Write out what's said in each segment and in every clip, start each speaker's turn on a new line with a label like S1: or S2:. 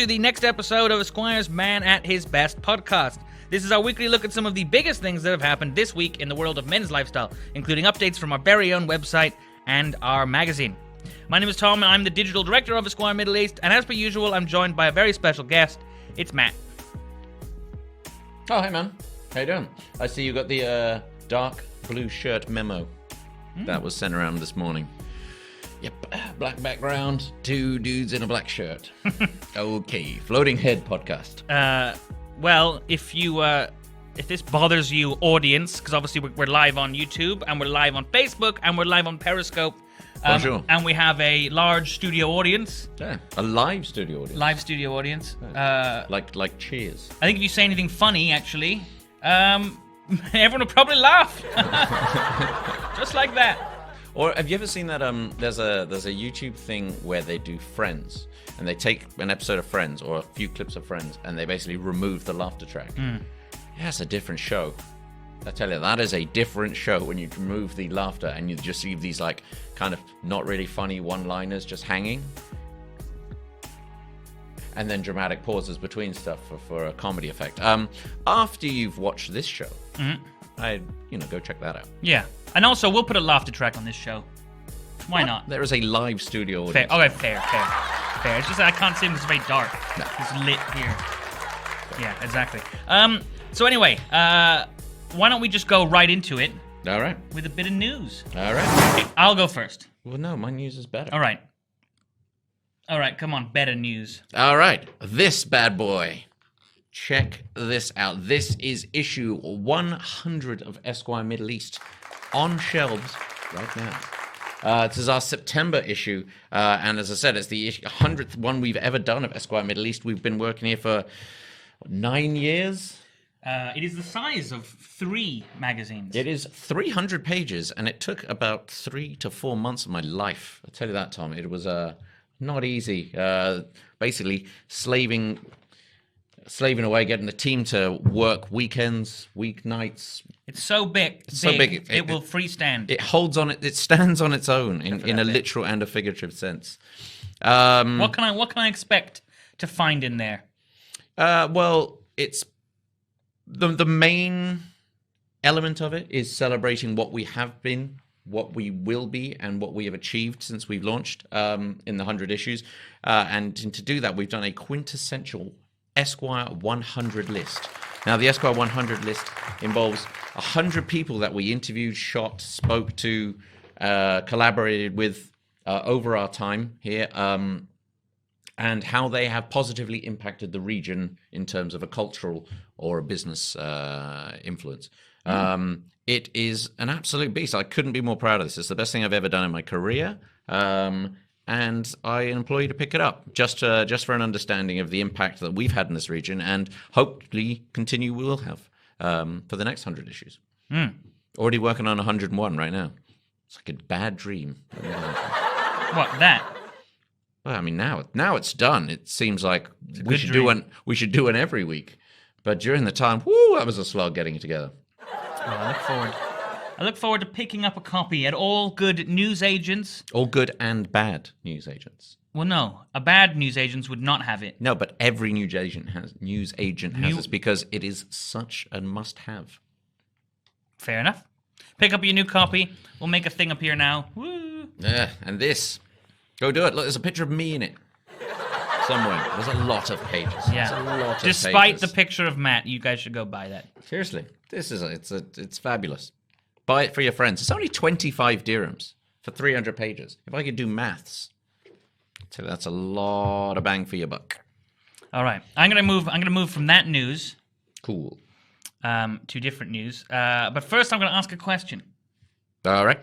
S1: to the next episode of Esquire's Man at His Best podcast. This is our weekly look at some of the biggest things that have happened this week in the world of men's lifestyle, including updates from our very own website and our magazine. My name is Tom, and I'm the digital director of Esquire Middle East, and as per usual, I'm joined by a very special guest. It's Matt.
S2: Oh, hey man. How you doing? I see you got the dark blue shirt memo that was sent around this morning. Yep, black background, two dudes in a black shirt. Okay, Floating Head podcast.
S1: Well, if this bothers you, audience, because obviously we're live on YouTube, and we're live on Facebook, and we're live on Periscope,
S2: Bonjour.
S1: and we have a large studio audience.
S2: Yeah, a live studio audience.
S1: Live studio audience.
S2: Like Cheers.
S1: I think if you say anything funny, actually, everyone will probably laugh. Just like that.
S2: Or have you ever seen that? There's a YouTube thing where they do Friends, and they take an episode of Friends or a few clips of Friends, and they basically remove the laughter track. Yeah, it's a different show. I tell you, that is a different show when you remove the laughter and you just leave these like kind of not really funny one-liners just hanging, and then dramatic pauses between stuff for a comedy effect. After you've watched this show, go check that out.
S1: Yeah. And also, we'll put a laughter track on this show. Why not?
S2: There is a live studio audience.
S1: Fair. Okay, fair. It's just that I can't see him because it's very dark.
S2: No.
S1: It's lit here. Yeah, exactly. So anyway, why don't we just go right into it
S2: All right.
S1: with a bit of news?
S2: All right.
S1: Okay, I'll go first.
S2: Well, no, my news is better.
S1: All right, come on, better news.
S2: All right. This bad boy. Check this out. This is issue 100 of Esquire Middle East on shelves right now. This is our September issue, and as I said, it's the 100th one we've ever done of Esquire Middle East. We've been working here for 9 years.
S1: It is the size of 3 magazines.
S2: It is 300 pages, and it took about 3 to 4 months of my life. I'll tell you that, Tom. It was not easy. Basically, slaving away, getting the team to work weekends, weeknights.
S1: It's so big. It will freestand.
S2: It holds on it. It stands on its own in a literal and a figurative sense.
S1: What can I expect to find in there?
S2: Well, it's the main element of it is celebrating what we have been, what we will be, and what we have achieved since we've launched in the 100 issues. And to do that, we've done a quintessential Esquire 100 list. Now, the Esquire 100 list involves 100 people that we interviewed, shot, spoke to, collaborated with over our time here, and how they have positively impacted the region in terms of a cultural or a business influence. It is an absolute beast. I couldn't be more proud of this. It's the best thing I've ever done in my career. And I implore you to pick it up just for an understanding of the impact that we've had in this region, and hopefully continue we will have for the next 100 issues. Already working on 101 right now. It's like a bad dream.
S1: What, that?
S2: Well, I mean, now it's done. It seems like we should do one every week. But during the time, that was a slog getting it together.
S1: Well, I look forward to picking up a copy at all good newsagents.
S2: All good and bad newsagents.
S1: Well, no, a bad newsagent would not have it.
S2: No, but every newsagent has this because it is such a must-have.
S1: Fair enough. Pick up your new copy. We'll make a thing up here now. Woo!
S2: Yeah, and this. Go do it. Look, there's a picture of me in it. Somewhere. There's a lot of pages.
S1: Yeah.
S2: There's a lot of
S1: Despite
S2: pages.
S1: the picture of Matt, you guys should go buy that.
S2: Seriously. It's fabulous. Buy it for your friends. It's only 25 dirhams for 300 pages. If I could do maths, so that's a lot of bang for your buck.
S1: All right, I'm gonna move from that news.
S2: Cool.
S1: To different news. But first, I'm gonna ask a question.
S2: All right.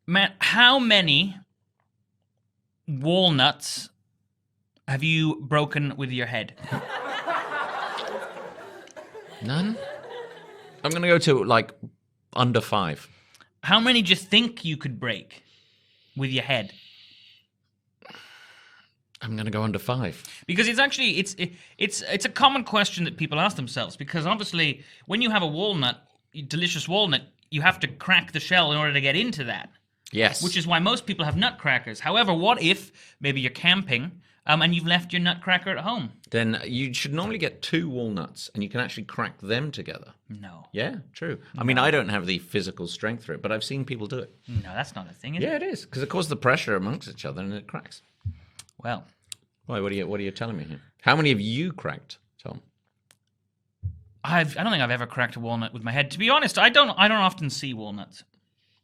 S1: Matt, how many walnuts have you broken with your head?
S2: None. I'm gonna go to like under 5.
S1: How many do you think you could break with your head?
S2: I'm going to go under 5.
S1: Because it's actually it's a common question that people ask themselves, because obviously when you have a walnut, delicious walnut, you have to crack the shell in order to get into that.
S2: Yes.
S1: Which is why most people have nutcrackers. However, what if maybe you're camping and you've left your nutcracker at home.
S2: Then you should normally get 2 walnuts, and you can actually crack them together.
S1: No.
S2: Yeah, true. I mean, I don't have the physical strength for it, but I've seen people do it.
S1: No, that's not a thing, is it?
S2: Yeah, it is, because it causes the pressure amongst each other, and it cracks.
S1: Well.
S2: Why? What are you telling me here? How many have you cracked, Tom?
S1: I don't think I've ever cracked a walnut with my head. To be honest, I don't often see walnuts.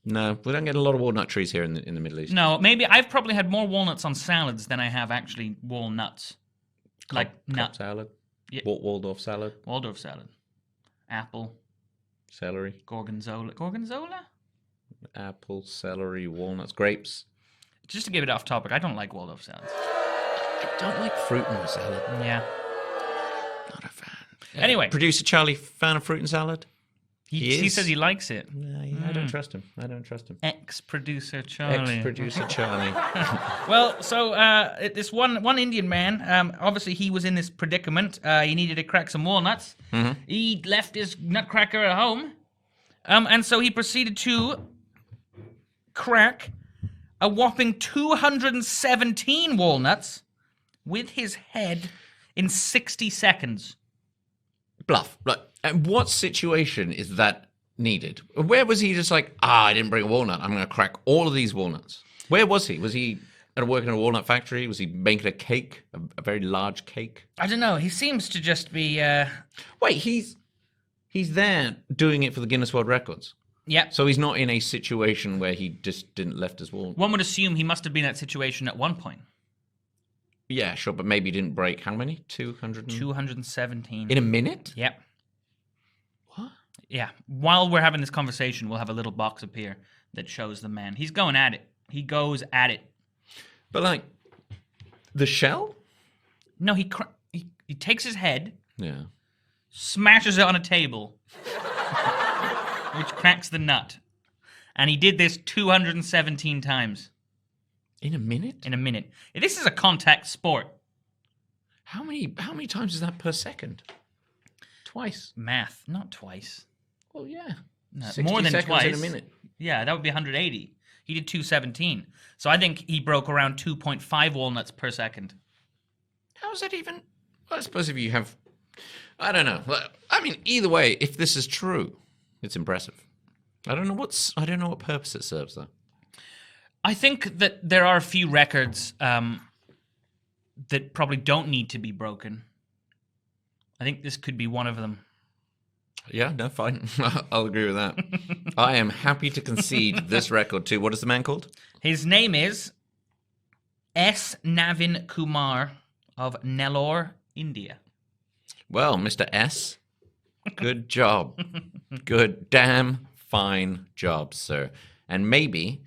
S2: No, we don't get a lot of walnut trees here in the Middle East.
S1: No, maybe I've probably had more walnuts on salads than I have actually walnuts. Like
S2: Cobb salad,
S1: Yeah.
S2: Waldorf salad,
S1: Waldorf salad, apple,
S2: celery,
S1: gorgonzola.
S2: apple, celery, walnuts, grapes.
S1: Just to give it off topic, I don't like Waldorf salads.
S2: I don't like fruit in my salad.
S1: Yeah.
S2: Not a fan.
S1: Anyway,
S2: Producer Charlie, fan of fruit and salad?
S1: he says he likes it.
S2: I don't trust him.
S1: Ex-producer Charlie.
S2: Ex-producer Charlie.
S1: Well, so this one Indian man, obviously he was in this predicament. He needed to crack some walnuts.
S2: Mm-hmm.
S1: He left his nutcracker at home, and so he proceeded to crack a whopping 217 walnuts with his head in 60 seconds.
S2: Bluff. Like, and what situation is that needed? Where was he just like, I didn't bring a walnut, I'm going to crack all of these walnuts? Where was he? Was he working in a walnut factory? Was he making a cake, a very large cake?
S1: I don't know. He seems to just be...
S2: Wait, he's there doing it for the Guinness World Records.
S1: Yeah.
S2: So he's not in a situation where he just didn't left his walnut.
S1: One would assume he must have been in that situation at one point.
S2: Yeah, sure, but maybe he didn't break how many?
S1: 217.
S2: In a minute?
S1: Yep.
S2: What?
S1: Yeah. While we're having this conversation, we'll have a little box appear that shows the man. He's going at it. He goes at it.
S2: But like, the shell?
S1: No, he takes his head,
S2: Yeah.
S1: smashes it on a table, which cracks the nut. And he did this 217 times.
S2: In a minute?
S1: In a minute. This is a contact sport.
S2: How many times is that per second? Twice.
S1: Math, not twice.
S2: Well, yeah.
S1: No,
S2: 60
S1: more than
S2: seconds
S1: twice.
S2: in a minute.
S1: Yeah, that would be 180. He did 217. So I think he broke around 2.5 walnuts per second.
S2: How is that even? Well, I suppose if you have, I don't know. I mean, either way, if this is true, it's impressive. I don't know what purpose it serves though.
S1: I think that there are a few records that probably don't need to be broken. I think this could be one of them.
S2: Yeah, no, fine. I'll agree with that. I am happy to concede this record to, what is the man called?
S1: His name is S. Navin Kumar of Nellore, India.
S2: Well, Mr. S, good job. Good, damn fine job, sir. And maybe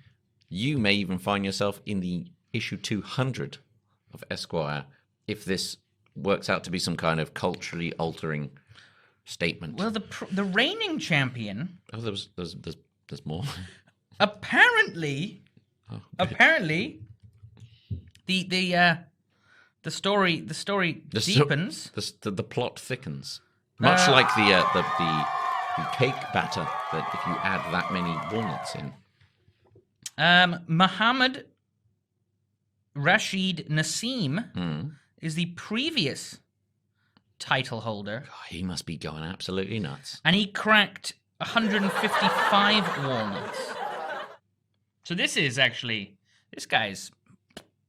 S2: you may even find yourself in the issue 200 of Esquire if this works out to be some kind of culturally altering statement.
S1: Well, the reigning champion.
S2: Oh, there's more.
S1: Apparently, the story deepens.
S2: The plot thickens, much like the cake batter. That if you add that many walnuts in.
S1: Muhammad Rashid Nassim is the previous title holder.
S2: God, he must be going absolutely nuts.
S1: And he cracked 155 walnuts. So this is actually, this guy's,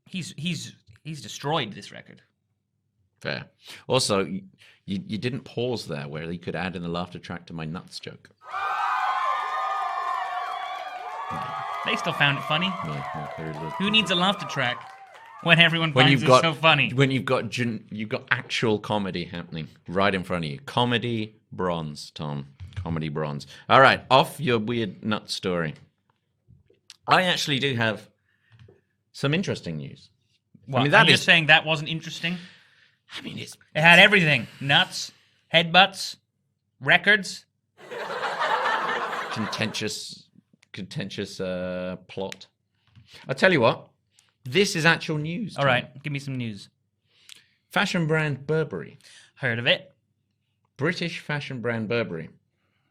S1: he's destroyed this record.
S2: Fair. Also, you didn't pause there where he could add in the laughter track to my nuts joke.
S1: They still found it funny.
S2: Yeah,
S1: Who needs a laughter track when everyone finds it so funny?
S2: When you've got actual comedy happening right in front of you. Comedy bronze, Tom. Comedy bronze. All right, off your weird nut story. I actually do have some interesting news.
S1: What,
S2: I mean, that
S1: you're
S2: is
S1: saying that wasn't interesting?
S2: I mean, it
S1: had everything. Nuts, headbutts, records.
S2: contentious plot. I'll tell you what. This is actual news.
S1: All right, give me some news.
S2: Fashion brand Burberry.
S1: Heard of it.
S2: British fashion brand Burberry.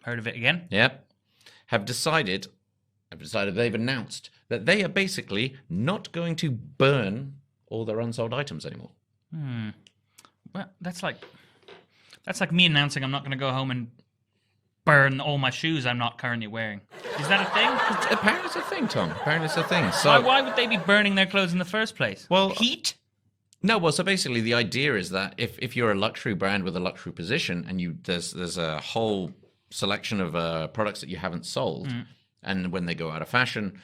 S1: Heard of it again.
S2: Yep. They've announced that they are basically not going to burn all their unsold items anymore.
S1: Well, that's like me announcing I'm not going to go home and burn all my shoes I'm not currently wearing. Is that a thing?
S2: Apparently it's a thing, Tom. Apparently it's a thing. So
S1: why would they be burning their clothes in the first place?
S2: Well,
S1: heat?
S2: No, well, so basically the idea is that if you're a luxury brand with a luxury position and there's a whole selection of products that you haven't sold, and when they go out of fashion,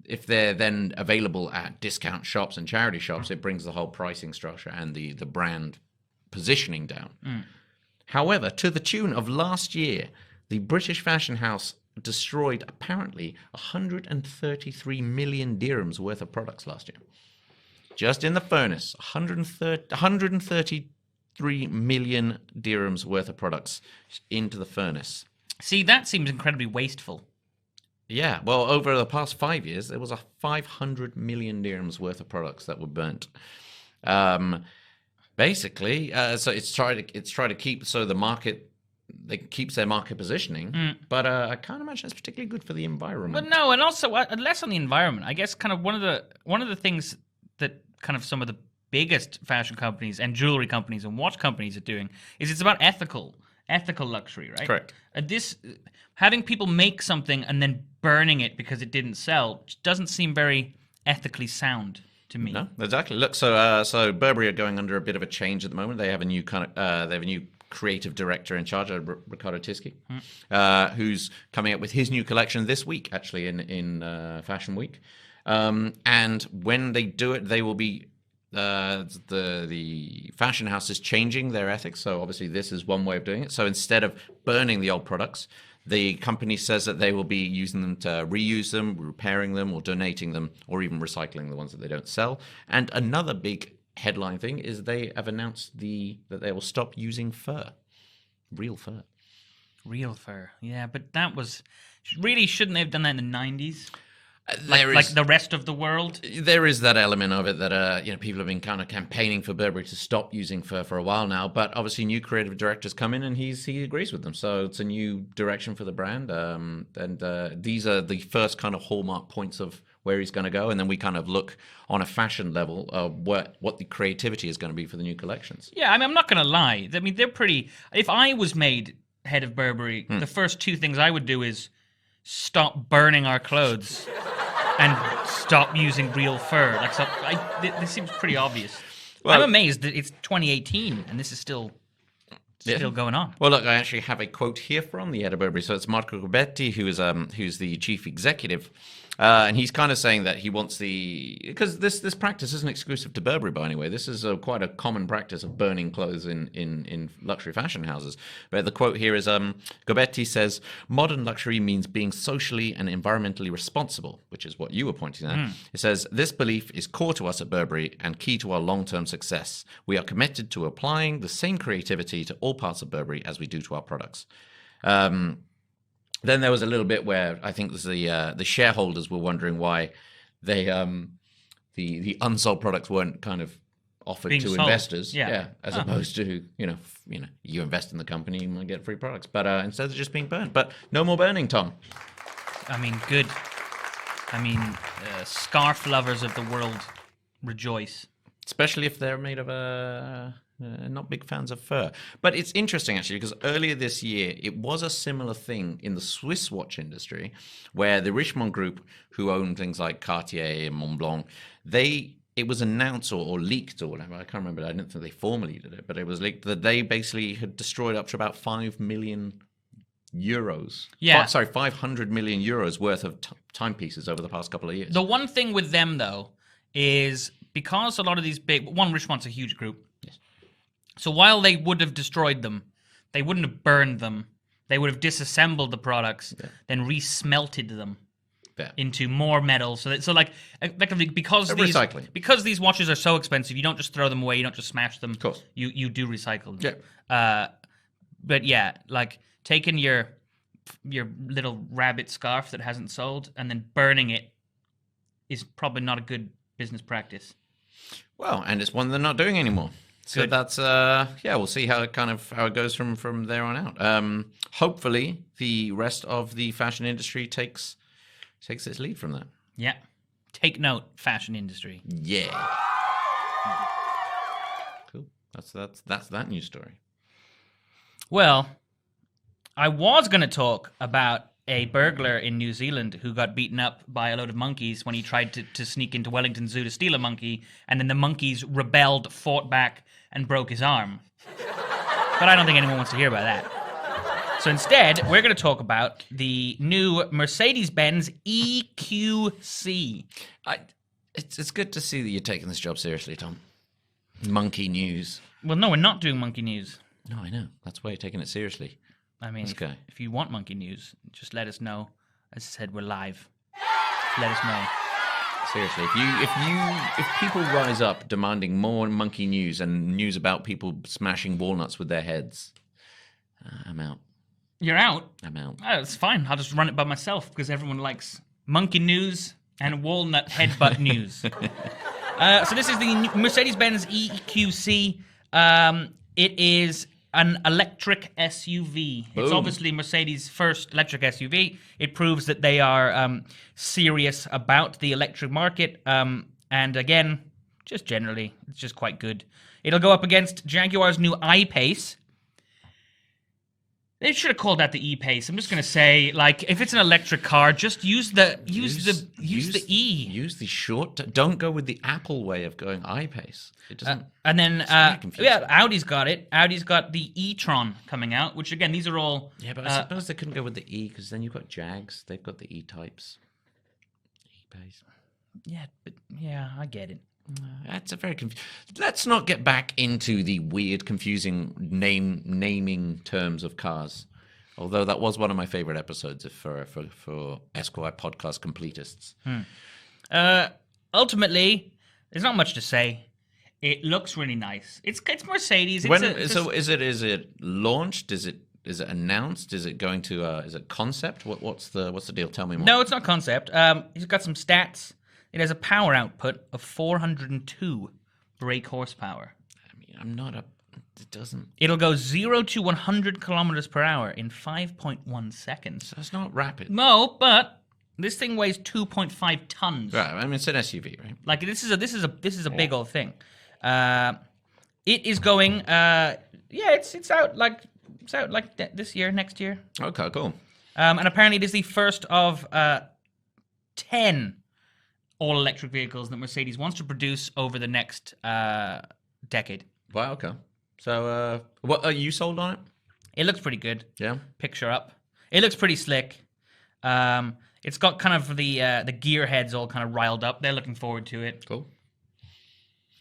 S2: if they're then available at discount shops and charity shops, it brings the whole pricing structure and the brand positioning down. However, to the tune of last year, the British fashion house destroyed apparently 133 million dirhams worth of products last year. Just in the furnace, 133 million dirhams worth of products into the furnace.
S1: See, that seems incredibly wasteful.
S2: Yeah, well, over the past 5 years, there was 500 million dirhams worth of products that were burnt. Basically, so it's try to keep the market keeps their market positioning, but I can't imagine it's particularly good for the environment.
S1: But no, and also less on the environment. I guess kind of one of the things that kind of some of the biggest fashion companies and jewelry companies and watch companies are doing is it's about ethical luxury, right?
S2: Correct.
S1: This having people make something and then burning it because it didn't sell doesn't seem very ethically sound to me.
S2: No, exactly. Look, so Burberry are going under a bit of a change at the moment. They have a new creative director in charge, Riccardo Tisci, who's coming up with his new collection this week, actually in Fashion Week. And when they do it, they will be the fashion house is changing their ethics. So obviously this is one way of doing it. So instead of burning the old products, the company says that they will be using them to reuse them, repairing them, or donating them, or even recycling the ones that they don't sell. And another big headline thing is they have announced that they will stop using fur, real fur.
S1: Real fur, yeah, but that was really shouldn't they have done that in the 90s?
S2: Like
S1: the rest of the world.
S2: There is that element of it that people have been kind of campaigning for Burberry to stop using fur for a while now. But obviously, new creative directors come in and he agrees with them. So it's a new direction for the brand. These are the first kind of hallmark points of where he's going to go, and then we kind of look on a fashion level what the creativity is going to be for the new collections.
S1: Yeah, I mean, I'm not going to lie. I mean, they're pretty. If I was made head of Burberry, the first two things I would do is stop burning our clothes and stop using real fur. This seems pretty obvious. Well, I'm amazed that it's 2018 and this is still going on.
S2: Well, look, I actually have a quote here from the head of Burberry. So it's Marco Gobbetti, who's the chief executive. And he's kind of saying that he wants because this practice isn't exclusive to Burberry, by any way. This is quite a common practice of burning clothes in luxury fashion houses. But the quote here is, Gobbetti says, modern luxury means being socially and environmentally responsible, which is what you were pointing at. It says, this belief is core to us at Burberry and key to our long-term success. We are committed to applying the same creativity to all parts of Burberry as we do to our products. Then there was a little bit where I think the shareholders were wondering why they the unsold products weren't kind of offered to
S1: sold.
S2: Investors, as opposed to you invest in the company and you get free products, but instead they're just being burnt. But no more burning, Tom.
S1: I mean, good. I mean, scarf lovers of the world rejoice,
S2: especially if they're made of not big fans of fur. But it's interesting, actually, because earlier this year, it was a similar thing in the Swiss watch industry, where the Richemont Group, who own things like Cartier and Montblanc, it was announced or leaked or whatever, I can't remember, I don't think they formally did it, but it was leaked that they basically had destroyed up to about 5 million euros.
S1: Yeah.
S2: 500 million euros worth of timepieces over the past couple of years.
S1: The one thing with them, though, is because a lot of these Richemont's a huge group.
S2: Yes.
S1: So while they would have destroyed them, they wouldn't have burned them. They would have disassembled the products, then re-smelted them into more metal. So effectively, because these watches are so expensive, you don't just throw them away. You don't just smash them.
S2: Of course,
S1: you do recycle them.
S2: Yeah.
S1: But yeah, like taking your little rabbit scarf that hasn't sold and then burning it is probably not a good business practice.
S2: Well, and it's one they're not doing anymore. So
S1: Good.
S2: That's we'll see how it goes from there on out. Hopefully the rest of the fashion industry takes its lead from that.
S1: Yeah. Take note, fashion industry.
S2: Yeah. Cool. That's that news story.
S1: Well, I was going to talk about a burglar in New Zealand who got beaten up by a load of monkeys when he tried to sneak into Wellington Zoo to steal a monkey, and then the monkeys rebelled, fought back, and broke his arm. But I don't think anyone wants to hear about that. So instead, we're going to talk about the new Mercedes-Benz EQC.
S2: It's good to see that you're taking this job seriously, Tom. Monkey news.
S1: Well, no, we're not doing monkey news.
S2: No, I know. That's why you're taking it seriously.
S1: I mean, if you want monkey news, just let us know. As I said, we're live. Let us know.
S2: Seriously, if people rise up demanding more monkey news and news about people smashing walnuts with their heads, I'm out.
S1: You're out?
S2: I'm out.
S1: Oh, it's fine. I'll just run it by myself because everyone likes monkey news and walnut headbutt news. So this is the Mercedes-Benz EQC. It is an electric SUV. It's
S2: Boom.
S1: obviously Mercedes' first electric SUV. It proves that they are serious about the electric market. And again, just generally, it's just quite good. It'll go up against Jaguar's new I-Pace. They should have called that the E-Pace. I'm just gonna say, like, if it's an electric car, just use the E.
S2: Use the short. Don't go with the Apple way of going I-Pace. It doesn't.
S1: And then,
S2: very confusing.
S1: yeah, Audi's got it. Audi's got the e-tron coming out, which again, these are all.
S2: Yeah, but I suppose they couldn't go with the E because then you've got Jags. They've got the E-types. E-Pace.
S1: Yeah, but yeah, I get it.
S2: That's a very Let's not get back into the weird, confusing naming terms of cars. Although that was one of my favorite episodes for Esquire podcast completists.
S1: Ultimately, there's not much to say. It looks really nice. It's Mercedes.
S2: Is it launched? Is it announced? Is it going to? Is it concept? What's the deal? Tell me more.
S1: No, it's not concept. He's got some stats. It has a power output of 402 brake horsepower.
S2: I mean, I'm not a. It doesn't.
S1: It'll go 0 to 100 kilometers per hour in 5.1 seconds.
S2: So it's not rapid.
S1: No, but this thing weighs 2.5 tons.
S2: Right. I mean, it's an SUV, right?
S1: Like this is a big old thing. It is going. It's out like this year, next year.
S2: Okay, cool.
S1: And apparently, it is the first of 10 all-electric vehicles that Mercedes wants to produce over the next decade.
S2: Wow. Okay. So, what are you sold on it?
S1: It looks pretty good.
S2: Yeah.
S1: Picture up. It looks pretty slick. It's got kind of the gear heads all kind of riled up. They're looking forward to it.
S2: Cool.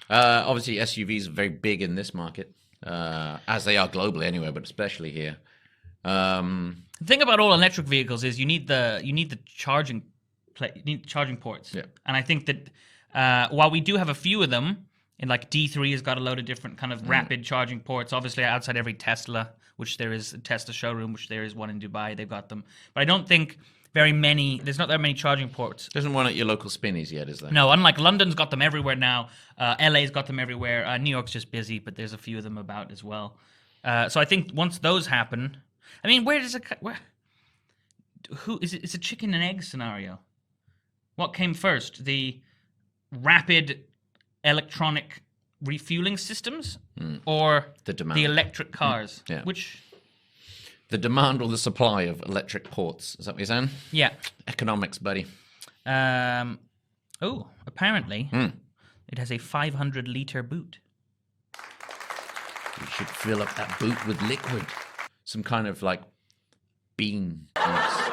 S2: Obviously, SUVs are very big in this market, as they are globally anyway, but especially here.
S1: The thing about all electric vehicles is you need the charging ports.
S2: Yeah.
S1: And I think that while we do have a few of them, and like D3 has got a load of different kind of rapid charging ports, obviously outside every Tesla, which there is a Tesla showroom, which there is one in Dubai, they've got them. But I don't think there's not that many charging ports.
S2: There's one at your local Spinneys yet, is there?
S1: No, unlike London's got them everywhere now. LA's got them everywhere. New York's just busy, but there's a few of them about as well. So I think once those happen, I mean, it's a chicken and egg scenario. What came first? The rapid electronic refueling systems or the electric cars?
S2: Yeah.
S1: Which?
S2: The demand or the supply of electric ports. Is that what you're saying?
S1: Yeah.
S2: Economics, buddy.
S1: Apparently it has a 500-liter boot.
S2: You should fill up that boot with liquid. Some kind of like bean juice.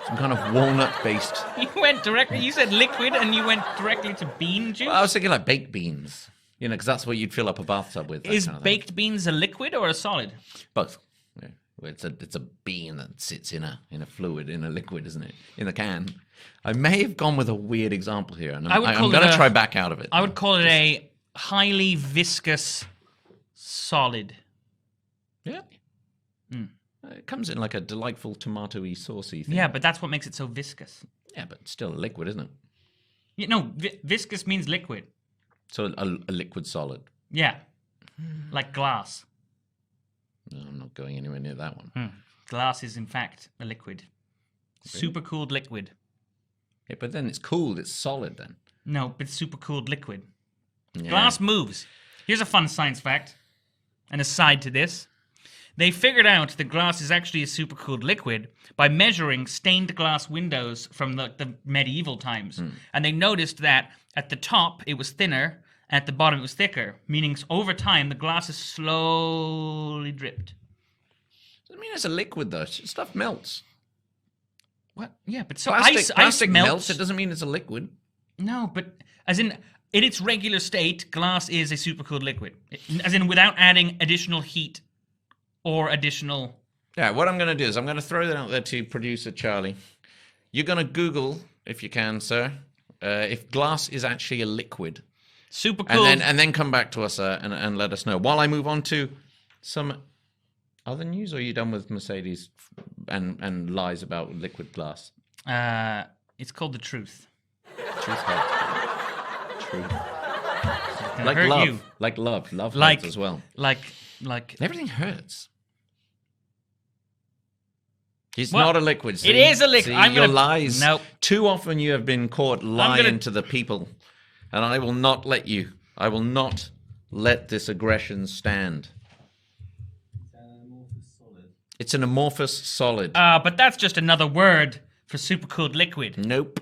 S2: Some kind of walnut-based.
S1: You said liquid and you went directly to bean juice?
S2: Well, I was thinking like baked beans. You know, because that's what you'd fill up a bathtub with.
S1: Is baked beans a liquid or a solid?
S2: Both. Yeah. It's a bean that sits in a fluid, in a liquid, isn't it? In a can. I may have gone with a weird example here, and I'm going to try back out of it.
S1: I would call it a highly viscous solid.
S2: Yeah. It comes in like a delightful tomatoey, saucy thing.
S1: Yeah, but that's what makes it so viscous.
S2: Yeah, but still a liquid, isn't it?
S1: Yeah, no, viscous means liquid.
S2: So a liquid solid.
S1: Yeah, like glass.
S2: No, I'm not going anywhere near that one.
S1: Glass is, in fact, a liquid. Super cooled liquid.
S2: Yeah, but then it's cooled. It's solid then.
S1: No, it's super cooled liquid.
S2: Yeah.
S1: Glass moves. Here's a fun science fact, an aside to this. They figured out that glass is actually a supercooled liquid by measuring stained glass windows from the medieval times. And they noticed that at the top it was thinner, at the bottom it was thicker, meaning over time the glass is slowly dripped.
S2: Doesn't mean it's a liquid though. Stuff melts.
S1: What? Yeah, but so
S2: Plastic
S1: ice
S2: melts. It doesn't mean it's a liquid.
S1: No, but as in its regular state, glass is a supercooled liquid. As in without adding additional heat or additional...
S2: Yeah, what I'm going to do is I'm going to throw that out there to producer Charlie. You're going to Google, if you can, sir, if glass is actually a liquid.
S1: Supercooled.
S2: And then come back to us and let us know. While I move on to some other news, or are you done with Mercedes and lies about liquid glass?
S1: It's called the truth.
S2: Truth hurts. Truth.
S1: Like love. You.
S2: Like love. Love hurts as well.
S1: Like
S2: everything hurts. It's not a liquid. See?
S1: It is a liquid.
S2: See, your lies.
S1: Nope.
S2: Too often you have been caught lying to the people, and I will not let you. I will not let this aggression stand. It's an amorphous solid.
S1: But that's just another word for supercooled liquid.
S2: Nope.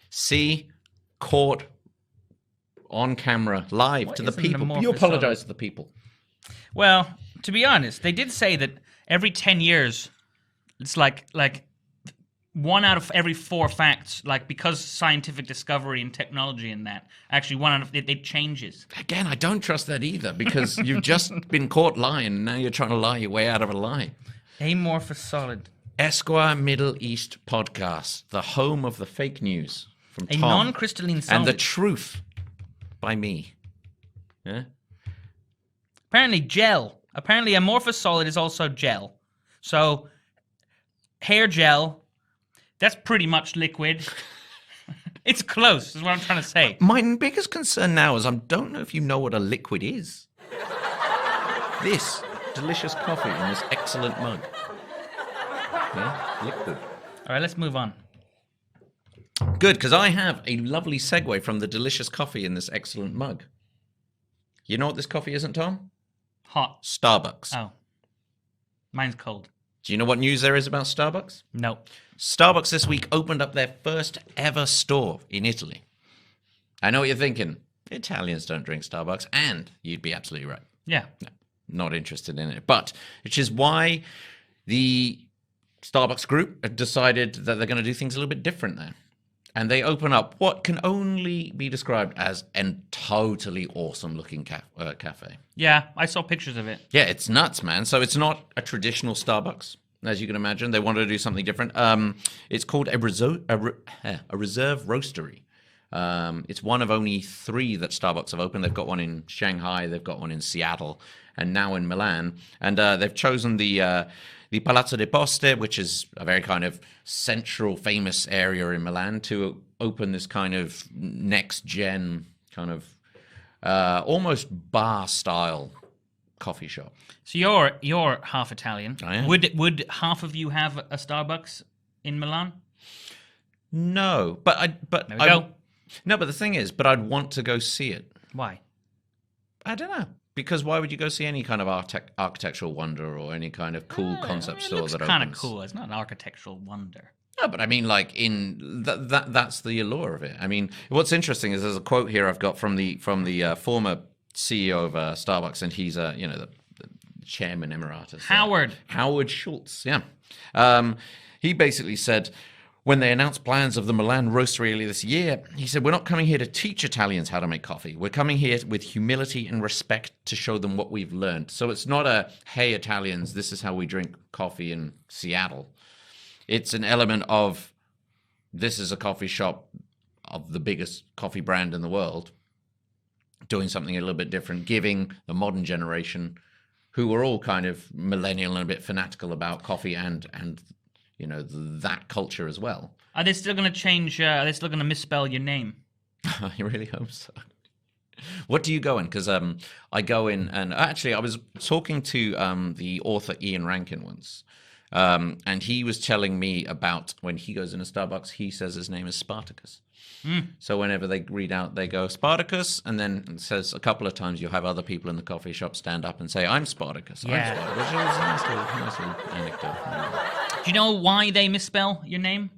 S2: See, caught on camera, live to the people. You apologize to the people.
S1: Well, to be honest, they did say that every 10 years, it's like 1 out of every 4 facts, like because scientific discovery and technology and that, actually 1 out of it changes.
S2: Again, I don't trust that either because you've just been caught lying and now you're trying to lie your way out of a lie.
S1: Amorphous solid.
S2: Esquire Middle East podcast, the home of the fake news from Tom.
S1: A non-crystalline solid.
S2: And the truth by me. Yeah?
S1: Apparently gel. Apparently amorphous solid is also gel. So hair gel, that's pretty much liquid. It's close, is what I'm trying to say.
S2: My biggest concern now is I don't know if you know what a liquid is. This delicious coffee in this excellent mug. Yeah, liquid.
S1: All right, let's move on.
S2: Good, because I have a lovely segue from the delicious coffee in this excellent mug. You know what this coffee isn't, Tom?
S1: Hot.
S2: Starbucks.
S1: Oh. Mine's cold.
S2: Do you know what news there is about Starbucks?
S1: No.
S2: Starbucks this week opened up their first ever store in Italy. I know what you're thinking. Italians don't drink Starbucks, and you'd be absolutely right.
S1: Yeah.
S2: No, not interested in it. But, which is why the Starbucks group have decided that they're going to do things a little bit different there. And they open up what can only be described as a totally awesome looking cafe.
S1: Yeah, I saw pictures of it.
S2: Yeah, it's nuts, man. So it's not a traditional Starbucks, as you can imagine. They wanted to do something different. It's called a reserve roastery. It's one of only 3 that Starbucks have opened. They've got one in Shanghai, they've got one in Seattle, and now in Milan. And they've chosen the Palazzo de Poste, which is a very kind of central, famous area in Milan, to open this kind of next-gen kind of almost bar-style coffee shop.
S1: So you're half Italian.
S2: I am.
S1: Would half of you have a Starbucks in Milan?
S2: No, but
S1: There we go.
S2: No, but the thing is, I'd want to go see it.
S1: Why?
S2: I don't know. Because why would you go see any kind of architectural wonder or any kind of cool concept store that opens?
S1: It's kind of cool. It's not an architectural wonder.
S2: No, but I mean, like that's the allure of it. I mean, what's interesting is there's a quote here I've got from the former CEO of Starbucks, and he's the chairman emeritus. Howard Schultz. Yeah, he basically said, when they announced plans of the Milan roastery earlier this year, he said, "We're not coming here to teach Italians how to make coffee. We're coming here with humility and respect to show them what we've learned." So it's not a, "Hey, Italians, this is how we drink coffee in Seattle." It's an element of, this is a coffee shop of the biggest coffee brand in the world, doing something a little bit different, giving the modern generation, who are all kind of millennial and a bit fanatical about coffee and that culture as well.
S1: Are they still going to change? Are they still going to misspell your name?
S2: I really hope so. What do you go in? Because I go in, and actually I was talking to the author Ian Rankin once, And he was telling me about when he goes into Starbucks, he says his name is Spartacus. So whenever they read out, they go Spartacus, and then it says a couple of times you'll have other people in the coffee shop stand up and say, I'm Spartacus.
S1: Yeah.
S2: I'm Spartacus. It's a nice little anecdote.
S1: Do you know why they misspell your name?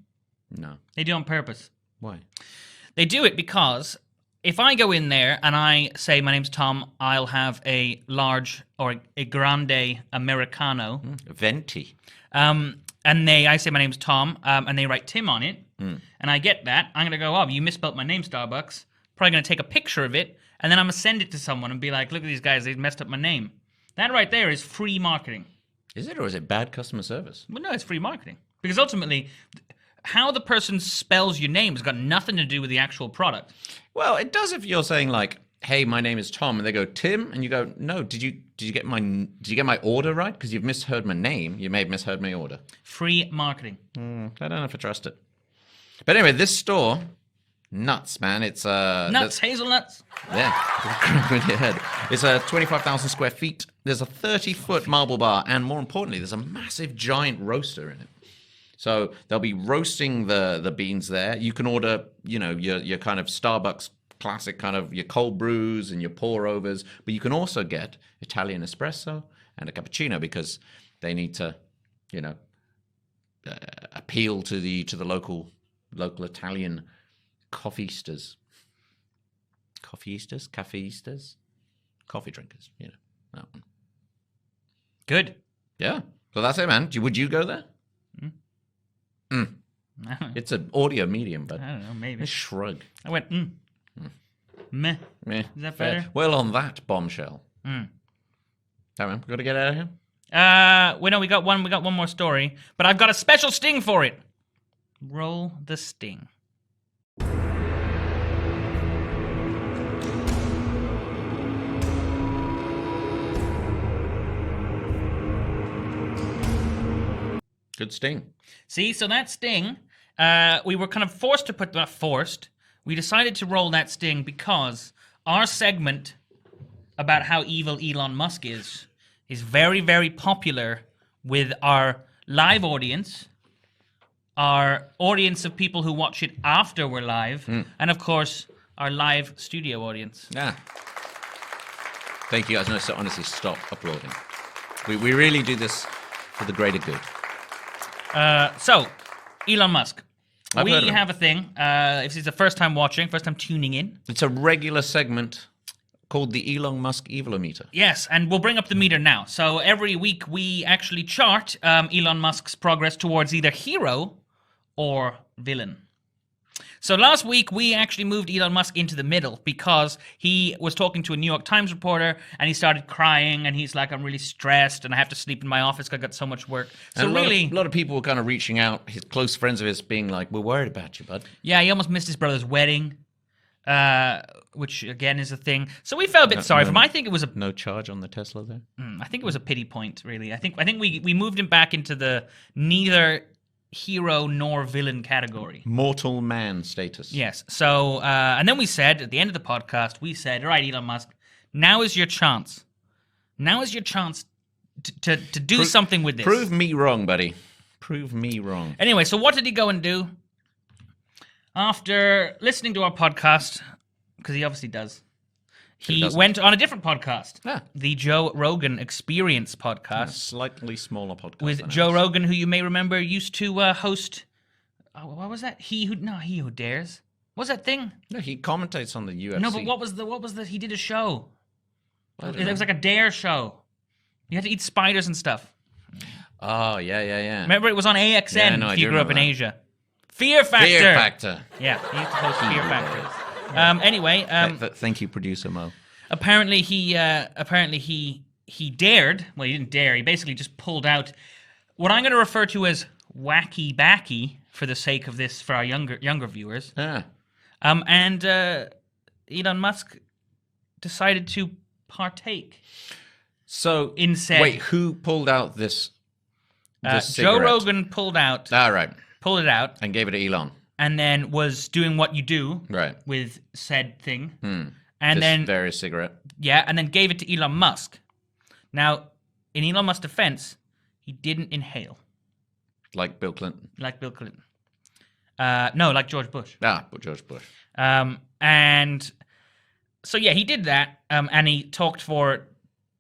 S2: No.
S1: They do it on purpose.
S2: Why?
S1: They do it because if I go in there and I say my name's Tom, I'll have a large or a grande Americano.
S2: Venti.
S1: And I say my name's Tom, and they write Tim on it. And I get that. I'm going to go, oh, you misspelled my name, Starbucks. Probably going to take a picture of it, and then I'm going to send it to someone and be like, look at these guys, they messed up my name. That right there is free marketing.
S2: Is it, or is it bad customer service?
S1: Well, no, it's free marketing. Because ultimately, how the person spells your name has got nothing to do with the actual product.
S2: Well, it does if you're saying like, hey, my name is Tom, and they go, Tim, and you go, no, did you get my order right? Because you've misheard my name. You may have misheard my order.
S1: Free marketing.
S2: I don't know if I trust it. But anyway, this store, nuts, man. It's
S1: Nuts, hazelnuts.
S2: Yeah, with your head. It's 25,000 square feet. There's a 30-foot marble bar, and more importantly, there's a massive, giant roaster in it. So they'll be roasting the beans there. You can order, your kind of Starbucks classic kind of your cold brews and your pour overs, but you can also get Italian espresso and a cappuccino because they need to, appeal to the local Italian coffeeistas, coffee drinkers, that one.
S1: Good.
S2: Yeah. So that's it, man. Would you go there? It's an audio medium, but
S1: I don't know, maybe.
S2: A shrug.
S1: I went, Meh.
S2: Meh.
S1: Is that
S2: Fair.
S1: better?
S2: Well, on that bombshell. All right, man. We got to get out of here.
S1: We got one more story, but I've got a special sting for it. Roll the sting.
S2: Good sting.
S1: See, so that sting, we were kind of forced to put that forced. We decided to roll that sting because our segment about how evil Elon Musk is very, very popular with our live audience, our audience of people who watch it after we're live, and of course, our live studio audience.
S2: Yeah. Thank you guys. No, so honestly, stop applauding. We really do this for the greater good.
S1: So, Elon Musk.
S2: I've
S1: We
S2: heard of him.
S1: have a thing. If it's the first time watching, first time tuning in.
S2: It's a regular segment called the Elon Musk Evilometer.
S1: Yes, and we'll bring up the meter now. So every week we actually chart Elon Musk's progress towards either hero or villain. So last week we actually moved Elon Musk into the middle because he was talking to a New York Times reporter and he started crying and he's like, I'm really stressed and I have to sleep in my office because I've got so much work. So
S2: And
S1: really...
S2: a lot of people were kind of reaching out, his close friends of his being like, we're worried about you, bud.
S1: Yeah, he almost missed his brother's wedding, which again is a thing. So we felt a bit sorry for him. I think it was a
S2: No charge on the Tesla there?
S1: I think it was a pity point, really. I think we moved him back into the neither hero nor villain category.
S2: Mortal man status.
S1: Yes. So, and then we said at the end of the podcast, we said, all right, Elon Musk, now is your chance. Now is your chance to do something with this.
S2: Prove me wrong, buddy. Prove me wrong.
S1: Anyway, so what did he go and do? After listening to our podcast, because he obviously does, he went on a different podcast, the Joe Rogan Experience podcast.
S2: A slightly smaller podcast.
S1: With Joe Rogan, who you may remember used to host, what was that? He Who Dares? What was that thing?
S2: No, he commentates on the UFC.
S1: No, but what was the, he did a show.
S2: It
S1: It was like a dare show. You had to eat spiders and stuff.
S2: Oh, yeah.
S1: Remember, it was on AXN
S2: Yeah, no, I
S1: if you
S2: do
S1: grew up in
S2: remember that.
S1: Asia. Fear Factor.
S2: Fear Factor.
S1: Yeah, he used to host Fear Factor. Anyway,
S2: Thank you, producer Mo.
S1: apparently he dared. Well, he didn't dare. He basically just pulled out what I'm going to refer to as wacky backy for the sake of this for our younger viewers.
S2: Yeah.
S1: And Elon Musk decided to partake.
S2: So
S1: in said,
S2: wait, who pulled out this
S1: Joe
S2: cigarette?
S1: Rogan pulled it out,
S2: And gave it to Elon.
S1: and then was doing what you do
S2: Right.
S1: with said thing,
S2: And
S1: and then
S2: various cigarette.
S1: and then gave it to Elon Musk. Now, in Elon Musk's defense, he didn't inhale.
S2: Like Bill Clinton.
S1: Like Bill Clinton. No, like George Bush.
S2: But George Bush.
S1: And so, yeah, he did that. And he talked for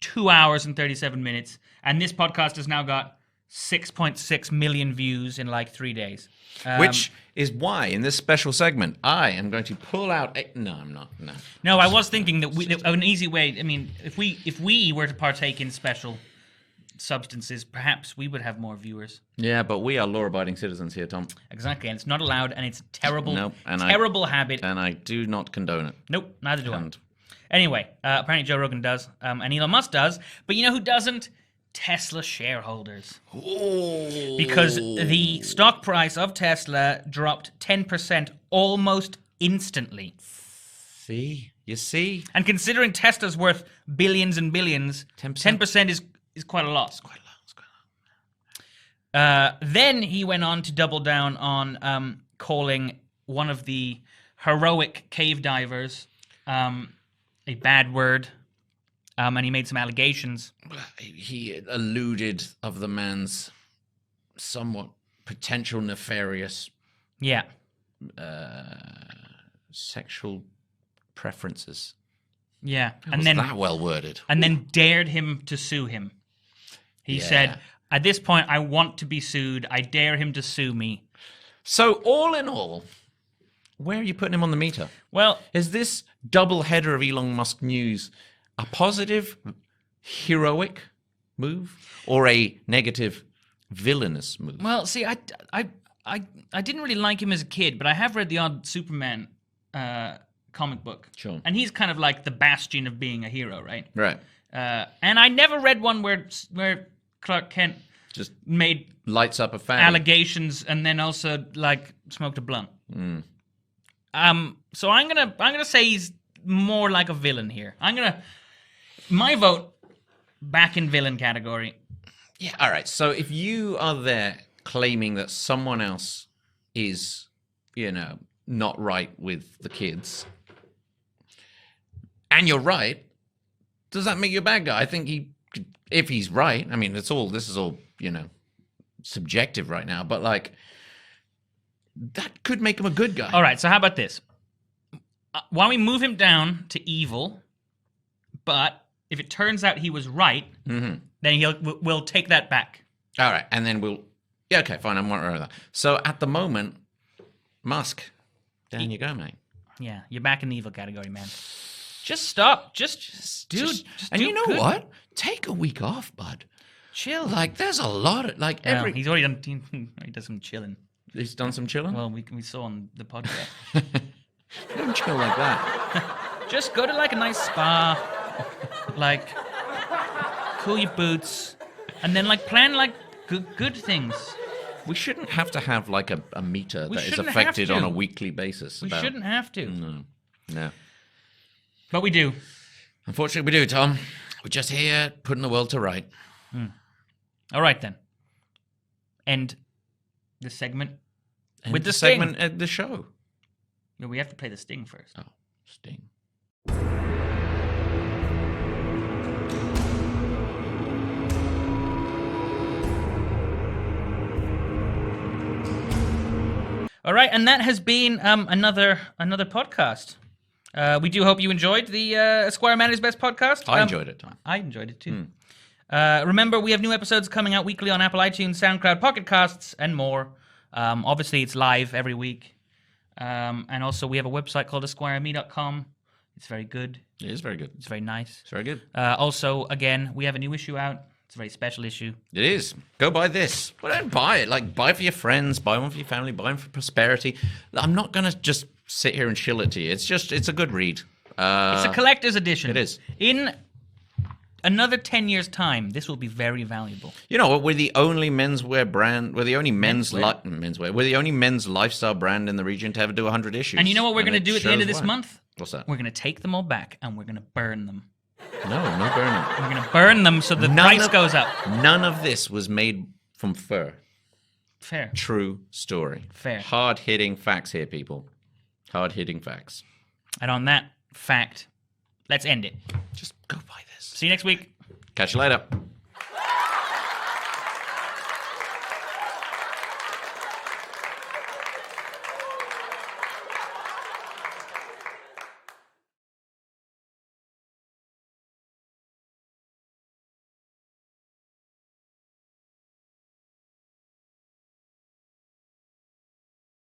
S1: 2 hours and 37 minutes. And this podcast has now got 6.6 million views in like 3 days.
S2: Which is why, in this special segment, I am going to pull out... No, I'm not. No.
S1: No, I was thinking that an easy way... I mean, if we were to partake in special substances, perhaps we would have more viewers.
S2: Yeah, but we are law-abiding citizens here, Tom.
S1: Exactly, and it's not allowed, and it's a terrible,
S2: terrible
S1: habit.
S2: And I do not condone it.
S1: Nope, neither do I. Anyway, apparently Joe Rogan does, and Elon Musk does, but you know who doesn't? Tesla shareholders.
S2: Oh.
S1: Because the stock price of Tesla dropped 10% almost instantly.
S2: See? You see?
S1: And considering Tesla's worth billions and billions, 10% is quite a lot.
S2: It's quite a lot.
S1: Then he went on to double down on calling one of the heroic cave divers a bad word. And he made some allegations.
S2: He alluded of the man's somewhat potential nefarious sexual preferences.
S1: Yeah.
S2: And then that well worded.
S1: And then dared him to sue him. He said, at this point, I want to be sued. I dare him to sue me.
S2: So all in all, where are you putting him on the meter?
S1: Well,
S2: is this double header of Elon Musk news a positive, heroic move or a negative, villainous move?
S1: Well, see, I didn't really like him as a kid, but I have read the odd Superman comic book.
S2: Sure.
S1: And he's kind of like the bastion of being a hero, right?
S2: Right.
S1: And I never read one where Clark Kent
S2: just
S1: made
S2: lights up a fan
S1: allegations and then also like smoked a blunt. So I'm gonna say he's more like a villain here. My vote back in villain category.
S2: Yeah. All right. So if you are there claiming that someone else is, not right with the kids, and you're right, does that make you a bad guy? I think if he's right, I mean, this is all, subjective right now, but like, that could make him a good guy.
S1: All right, so how about this? Why don't we move him down to evil, but if it turns out he was right, then we'll take that back.
S2: All right, and then okay, fine, I'm not with that. So at the moment, Musk, down you go, mate.
S1: Yeah, you're back in the evil category, man. Just stop. Just
S2: and you know what? Take a week off, bud.
S1: Chill.
S2: Like, there's a lot of, like,
S1: he's already done, he does some chilling.
S2: He's done some chilling?
S1: Well, we saw on the podcast.
S2: Don't chill like that.
S1: Just go to, like, a nice spa, like, cool your boots, and then, like, plan, like, good things.
S2: We shouldn't have to have, like, a meter that is
S1: shouldn't
S2: affected on a weekly basis.
S1: We shouldn't have to.
S2: No.
S1: But we do.
S2: Unfortunately, we do, Tom. We're just here putting the world to right.
S1: All right, then. End the segment with the
S2: sting.
S1: segment
S2: at the show.
S1: No, we have to play the sting first.
S2: Oh, sting.
S1: All right, and that has been another podcast. We do hope you enjoyed the Esquire Man at His Best podcast.
S2: I enjoyed it, Tom.
S1: I enjoyed it too. Remember, we have new episodes coming out weekly on Apple iTunes, SoundCloud, Pocket Casts, and more. Obviously, it's live every week. And also, we have a website called esquireme.com. It's very good.
S2: It is very good.
S1: It's very nice.
S2: It's very good.
S1: Also, again, we have a new issue out. It's a very special issue.
S2: It is. Go buy this. Well, don't buy it. Like, buy it for your friends, buy one for your family, buy one for prosperity. I'm not going to just sit here and shill it to you. It's a good read.
S1: It's a collector's edition.
S2: It is.
S1: In another 10 years' time, this will be very valuable.
S2: You know what? We're the only menswear brand. We're the only menswear. We're the only men's lifestyle brand in the region to ever do 100 issues.
S1: And you know what we're going to do at the end of this month?
S2: What's that?
S1: We're going to take them all back and we're going to burn them.
S2: No burning.
S1: We're going to burn them so the price goes up.
S2: None of this was made from fur.
S1: Fair.
S2: True story.
S1: Fair.
S2: Hard-hitting facts here, people. Hard-hitting facts.
S1: And on that fact, let's end it.
S2: Just go buy this.
S1: See you next week.
S2: Catch you later.